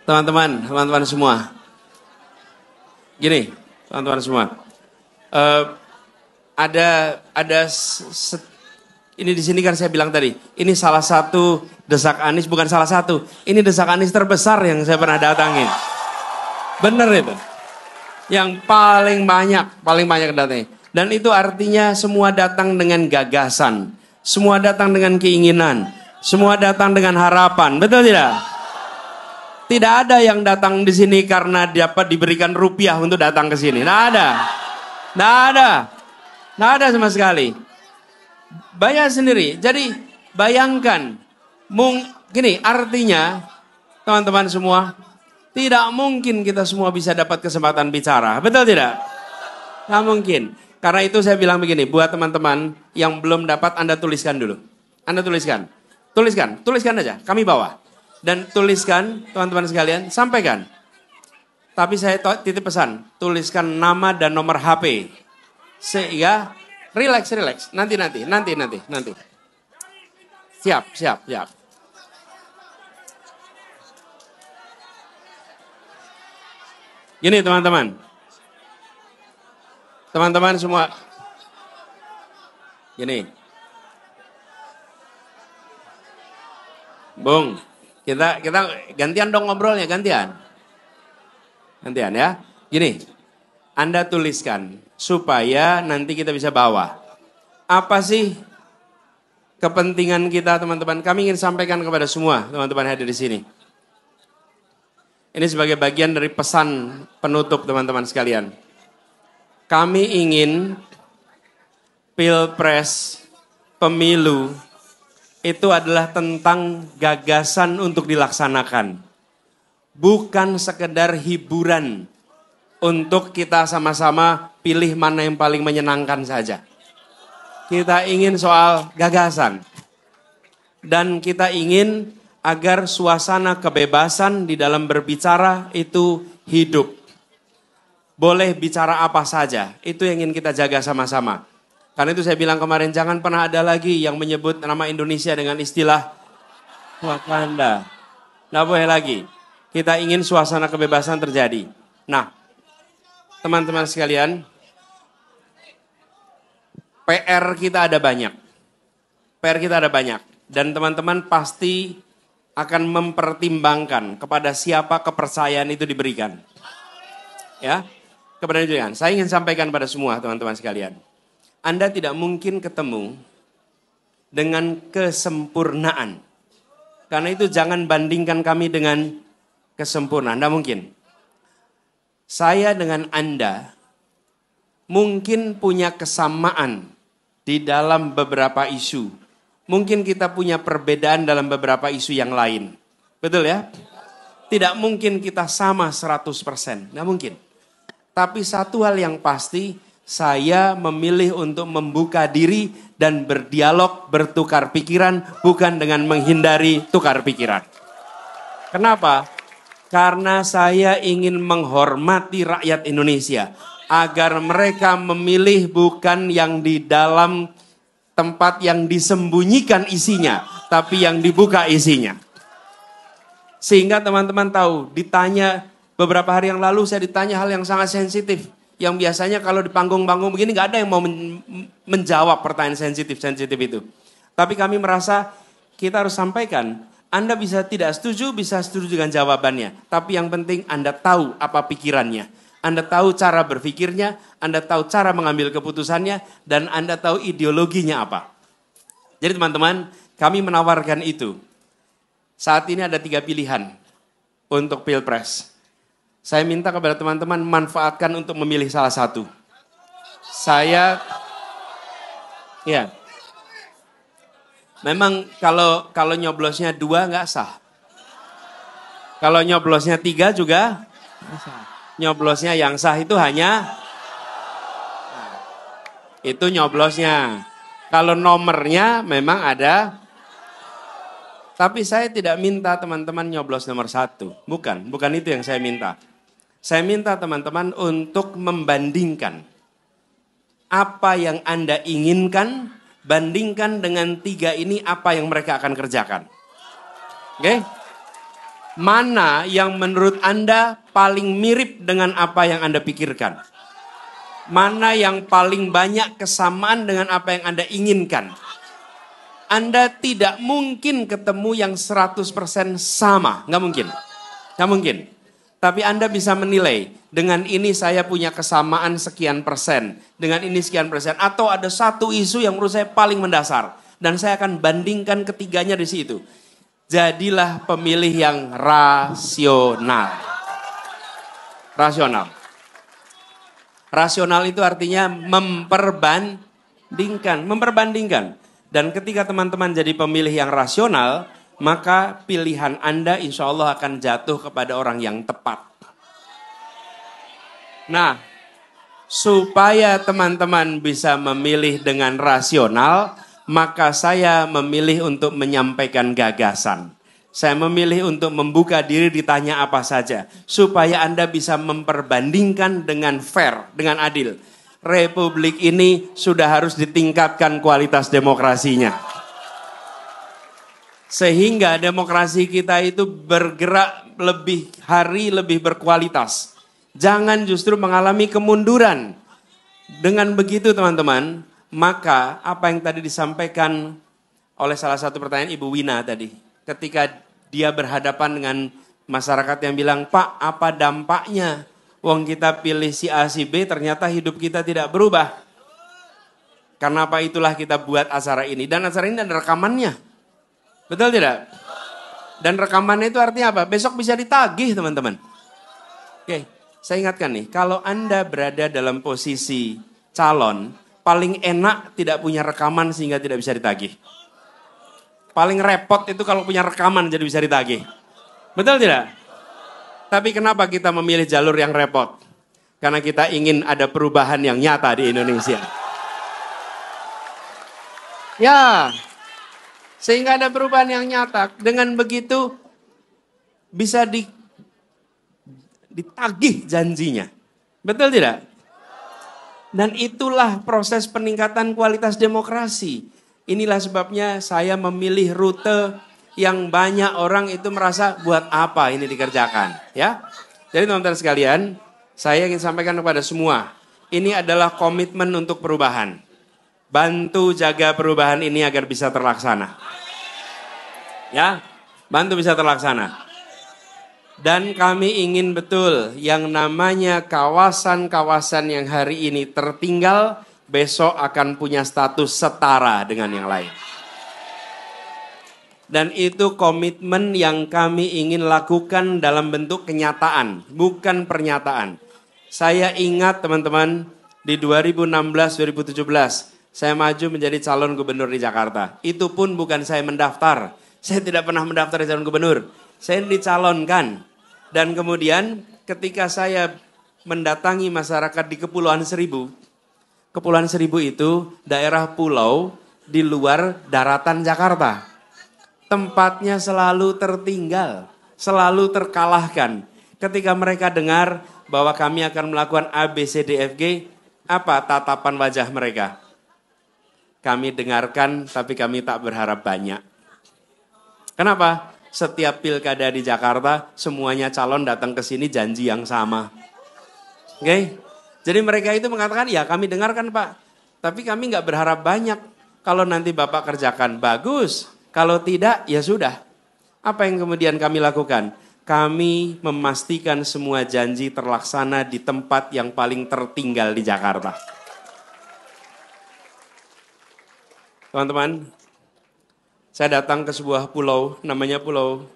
Teman-teman semua. Gini, teman-teman semua. Ini di sini kan saya bilang tadi, ini salah satu desak Anies, bukan salah satu. Ini desak Anies terbesar yang saya pernah datangin. Bener itu. Yang paling banyak datangnya. Dan itu artinya semua datang dengan gagasan. Semua datang dengan keinginan. Semua datang dengan harapan. Betul tidak? Tidak ada yang datang di sini karena dapat diberikan rupiah untuk datang ke sini. Tidak ada sama sekali. Bayar sendiri. Jadi bayangkan. Gini artinya teman-teman semua. Tidak mungkin kita semua bisa dapat kesempatan bicara. Betul tidak? Tidak mungkin. Karena itu saya bilang begini. Buat teman-teman yang belum dapat Anda tuliskan dulu. Anda tuliskan. Tuliskan aja. Kami bawa. Dan tuliskan teman-teman sekalian. Sampaikan. Tapi saya titip pesan. Tuliskan nama dan nomor HP. Sehingga relax. Nanti. Siap. Gini teman-teman. Teman-teman semua. Gini. Bung, kita gantian dong ngobrolnya, gantian ya. Gini, Anda tuliskan supaya nanti kita bisa bawa. Apa sih kepentingan kita teman-teman? Kami ingin sampaikan kepada semua teman-teman hadir di sini. Ini sebagai bagian dari pesan penutup teman-teman sekalian. Kami ingin Pilpres, pemilu, itu adalah tentang gagasan untuk dilaksanakan. Bukan sekedar hiburan untuk kita sama-sama pilih mana yang paling menyenangkan saja. Kita ingin soal gagasan. Dan kita ingin agar suasana kebebasan di dalam berbicara itu hidup. Boleh bicara apa saja, itu yang ingin kita jaga sama-sama. Karena itu saya bilang kemarin, jangan pernah ada lagi yang menyebut nama Indonesia dengan istilah Wakanda. Nggak boleh lagi. Kita ingin suasana kebebasan terjadi. Nah, teman-teman sekalian, PR kita ada banyak. Dan teman-teman pasti akan mempertimbangkan kepada siapa kepercayaan itu diberikan. Ya, kepada itu kan. Saya ingin sampaikan pada semua teman-teman sekalian. Anda tidak mungkin ketemu dengan kesempurnaan. Karena itu jangan bandingkan kami dengan kesempurnaan. Tidak mungkin. Saya dengan Anda mungkin punya kesamaan di dalam beberapa isu. Mungkin kita punya perbedaan dalam beberapa isu yang lain. Betul ya? Tidak mungkin kita sama 100%. Nggak mungkin. Tapi satu hal yang pasti, saya memilih untuk membuka diri dan berdialog, bertukar pikiran, bukan dengan menghindari tukar pikiran. Kenapa? Karena saya ingin menghormati rakyat Indonesia. Agar mereka memilih bukan yang di dalam tempat yang disembunyikan isinya, tapi yang dibuka isinya. Sehingga teman-teman tahu, ditanya beberapa hari yang lalu saya ditanya hal yang sangat sensitif. Yang biasanya kalau di panggung-panggung begini gak ada yang mau menjawab pertanyaan sensitif itu. Tapi kami merasa kita harus sampaikan. Anda bisa tidak setuju, bisa setuju dengan jawabannya. Tapi yang penting Anda tahu apa pikirannya. Anda tahu cara berpikirnya, Anda tahu cara mengambil keputusannya, dan Anda tahu ideologinya apa. Jadi teman-teman, kami menawarkan itu. Saat ini ada 3 pilihan untuk Pilpres. Saya minta kepada teman-teman manfaatkan untuk memilih salah satu. Memang kalau nyoblosnya 2 nggak sah. Kalau nyoblosnya 3 juga nggak sah. Nyoblosnya yang sah itu hanya itu nyoblosnya. Kalau nomornya memang ada. Tapi saya tidak minta teman-teman nyoblos nomor 1. Bukan itu yang saya minta. Saya minta teman-teman untuk membandingkan apa yang Anda inginkan, bandingkan dengan 3 ini apa yang mereka akan kerjakan. Oke? Mana yang menurut Anda paling mirip dengan apa yang Anda pikirkan? Mana yang paling banyak kesamaan dengan apa yang Anda inginkan? Anda tidak mungkin ketemu yang 100% sama. Nggak mungkin. Nggak mungkin. Tapi Anda bisa menilai, dengan ini saya punya kesamaan sekian persen. Dengan ini sekian persen. Atau ada satu isu yang menurut saya paling mendasar. Dan saya akan bandingkan ketiganya di situ. Jadilah pemilih yang rasional. Rasional. Rasional itu artinya memperbandingkan. Dan ketika teman-teman jadi pemilih yang rasional, maka pilihan Anda insya Allah akan jatuh kepada orang yang tepat. Nah, supaya teman-teman bisa memilih dengan rasional, maka saya memilih untuk menyampaikan gagasan. Saya memilih untuk membuka diri ditanya apa saja. Supaya Anda bisa memperbandingkan dengan fair, dengan adil. Republik ini sudah harus ditingkatkan kualitas demokrasinya. Sehingga demokrasi kita itu bergerak lebih hari lebih berkualitas. Jangan justru mengalami kemunduran. Dengan begitu teman-teman, maka apa yang tadi disampaikan oleh salah satu pertanyaan Ibu Wina tadi. Ketika dia berhadapan dengan masyarakat yang bilang, Pak apa dampaknya? Wong kita pilih si A si B ternyata hidup kita tidak berubah. Karena apa itulah kita buat acara ini. Dan acara ini ada rekamannya. Betul tidak? Dan rekamannya itu artinya apa? Besok bisa ditagih teman-teman. Oke, saya ingatkan nih. Kalau Anda berada dalam posisi calon, paling enak tidak punya rekaman sehingga tidak bisa ditagih. Paling repot itu kalau punya rekaman jadi bisa ditagih. Betul tidak? Tapi kenapa kita memilih jalur yang repot? Karena kita ingin ada perubahan yang nyata di Indonesia. Ya, sehingga ada perubahan yang nyata. Dengan begitu bisa ditagih janjinya. Betul tidak? Dan itulah proses peningkatan kualitas demokrasi. Inilah sebabnya saya memilih rute yang banyak orang itu merasa buat apa ini dikerjakan. Ya. Jadi teman-teman sekalian, saya ingin sampaikan kepada semua. Ini adalah komitmen untuk perubahan. Bantu jaga perubahan ini agar bisa terlaksana. Ya, bantu bisa terlaksana. Dan kami ingin betul yang namanya kawasan-kawasan yang hari ini tertinggal, besok akan punya status setara dengan yang lain. Dan itu komitmen yang kami ingin lakukan dalam bentuk kenyataan, bukan pernyataan. Saya ingat teman-teman, di 2016-2017, saya maju menjadi calon gubernur di Jakarta. Itu pun bukan saya mendaftar. Saya tidak pernah mendaftar di calon gubernur. Saya dicalonkan. Dan kemudian ketika saya mendatangi masyarakat di Kepulauan Seribu. Kepulauan Seribu itu daerah pulau di luar daratan Jakarta. Tempatnya selalu tertinggal, selalu terkalahkan. Ketika mereka dengar bahwa kami akan melakukan A, B, C, D, F, G, apa tatapan wajah mereka? Kami dengarkan tapi kami tak berharap banyak. Kenapa? Setiap pilkada di Jakarta, semuanya calon datang ke sini janji yang sama. Oke? Jadi mereka itu mengatakan, ya kami dengarkan Pak. Tapi kami nggak berharap banyak. Kalau nanti Bapak kerjakan, bagus. Kalau tidak, ya sudah. Apa yang kemudian kami lakukan? Kami memastikan semua janji terlaksana di tempat yang paling tertinggal di Jakarta. Teman-teman, saya datang ke sebuah pulau, namanya Pulau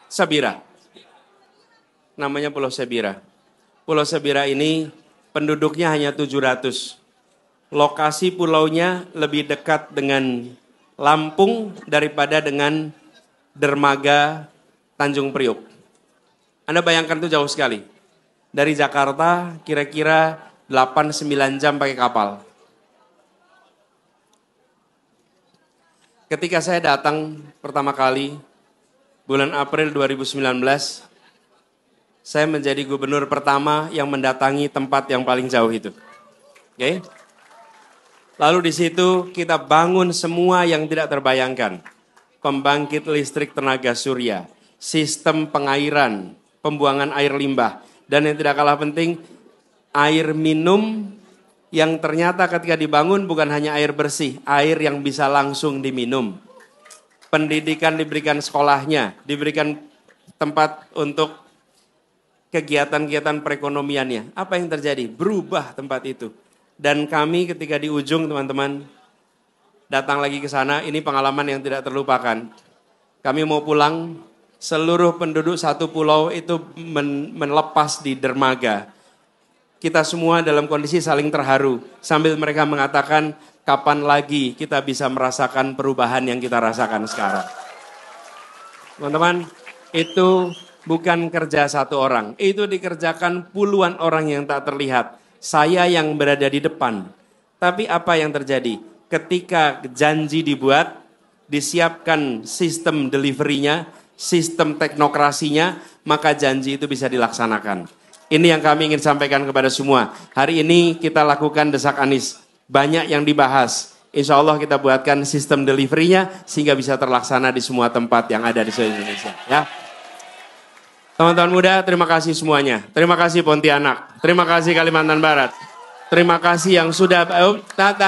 Sabira. Namanya Pulau Sabira. Pulau Sabira ini penduduknya hanya 700. Lokasi pulaunya lebih dekat dengan Lampung daripada dengan dermaga Tanjung Priok. Anda bayangkan itu jauh sekali. Dari Jakarta kira-kira 8-9 jam pakai kapal. Ketika saya datang pertama kali, bulan April 2019, saya menjadi gubernur pertama yang mendatangi tempat yang paling jauh itu. Oke? Lalu di situ kita bangun semua yang tidak terbayangkan. Pembangkit listrik tenaga surya, sistem pengairan, pembuangan air limbah, dan yang tidak kalah penting, air minum yang ternyata ketika dibangun bukan hanya air bersih, air yang bisa langsung diminum. Pendidikan diberikan sekolahnya, diberikan tempat untuk kegiatan-kegiatan perekonomiannya. Apa yang terjadi? Berubah tempat itu. Dan kami ketika di ujung teman-teman datang lagi ke sana, ini pengalaman yang tidak terlupakan. Kami mau pulang, seluruh penduduk satu pulau itu melepas di dermaga. Kita semua dalam kondisi saling terharu, sambil mereka mengatakan, kapan lagi kita bisa merasakan perubahan yang kita rasakan sekarang. Teman-teman, itu bukan kerja satu orang, itu dikerjakan puluhan orang yang tak terlihat. Saya yang berada di depan. Tapi apa yang terjadi? Ketika janji dibuat, disiapkan sistem delivery-nya, sistem teknokrasinya, maka janji itu bisa dilaksanakan. Ini yang kami ingin sampaikan kepada semua. Hari ini kita lakukan Desak Anies. Banyak yang dibahas. Insya Allah kita buatkan sistem delivery-nya sehingga bisa terlaksana di semua tempat yang ada di seluruh Indonesia. Ya. Teman-teman muda, terima kasih semuanya. Terima kasih Pontianak. Terima kasih Kalimantan Barat. Terima kasih yang sudah...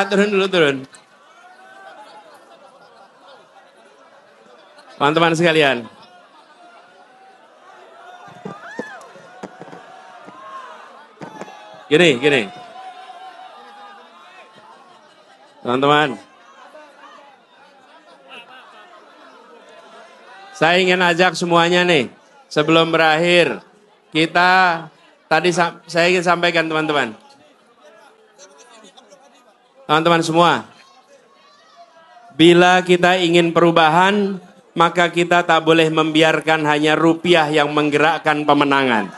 turun dulu, turun. Teman-teman sekalian. Gini. Teman-teman. Saya ingin ajak semuanya nih. Sebelum berakhir, saya ingin sampaikan teman-teman. Teman-teman semua, bila kita ingin perubahan, maka kita tak boleh membiarkan hanya rupiah yang menggerakkan pemenangan.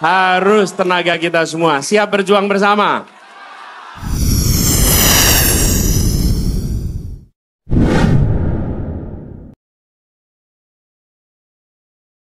Harus tenaga kita semua. Siap berjuang bersama?